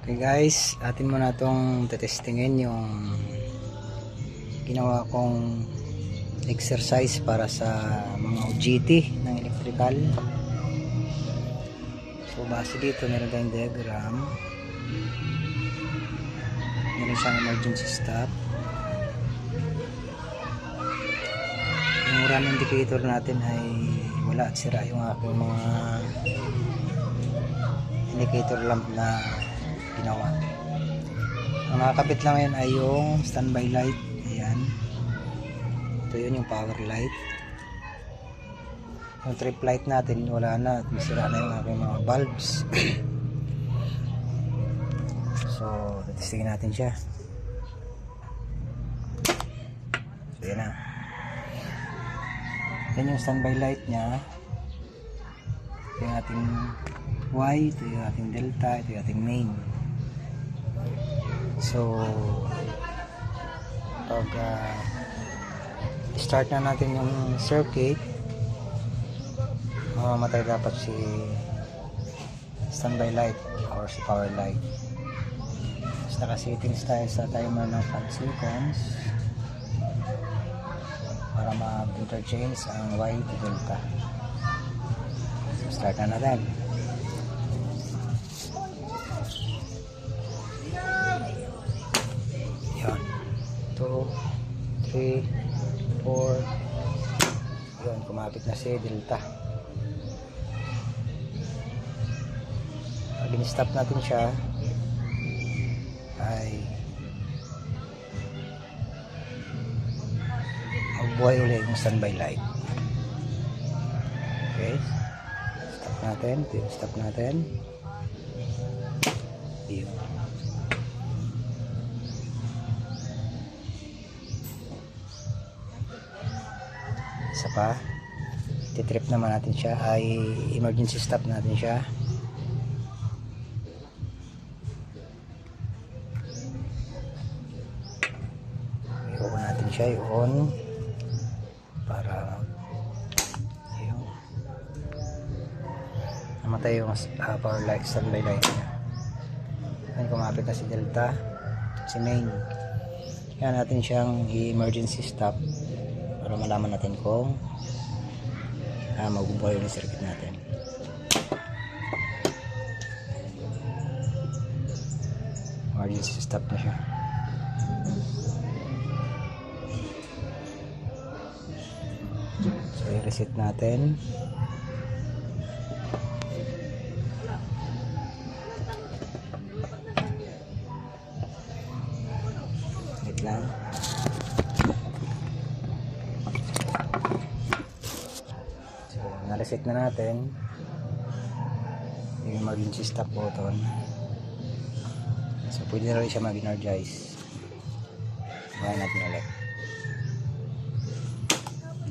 Okay guys, atin muna itong tetestingin yung ginawa kong exercise para sa mga OJT ng electrical. So base dito meron tayong diagram, meron siyang emergency stop, yung run indicator natin ay wala at sira yung aking mga indicator lamp na ginawa. Ang nakakabit lang ngayon ay yung standby light. Ayan, ito yun yung power light. Yung trip light natin wala na at masira na yung aking mga bulbs. So testingin natin siya. So yan na, yan yung standby light nya. Ito yung ating Y, ito yung ating delta, ito yung ating main. So pag start na natin yung circuit, mamamatay dapat si standby light or si power light. Tapos naka-settings tayo sa timer ng 5 seconds para ma-interchange ang Y to delta. So start na natin. Yan, 2, 3, 4. Yun, kumapit na si delta. Pag in-stop natin siya ay magbuhay ulit yung standby light. Okay, stop natin, stop natin. Yun. Isa pa, titrip naman natin siya, ay emergency stop natin siya. I-on natin siya, i-on para yun, namatay yung power light, standby light niya. Ayan, kumapit na si delta, si main. Kaya natin siyang i-emergency stop para malaman natin kung magbubuhay yung circuit natin. Emergency stop na siya. So i-reset natin. Wait lang. Na-reset na natin yung emergency stop button. So pwede na rin siya mag-energize. Buhay natin ulit.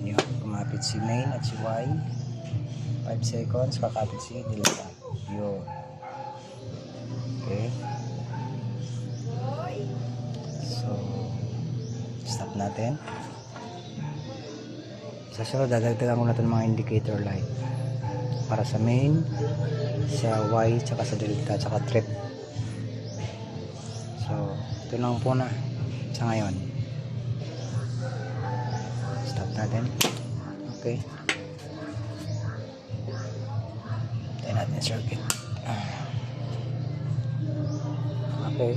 Yun, kumapit si main at si Y. 5 seconds, kakapit si delta. Yun. Okay, so stop natin. Sa sunod, dadagdagan ko natin mga indicator light para sa main, sa Y, tsaka sa delta, tsaka trip. So ito lang po na sa ngayon. Stop natin. Okay, tayo natin circuit. Okay.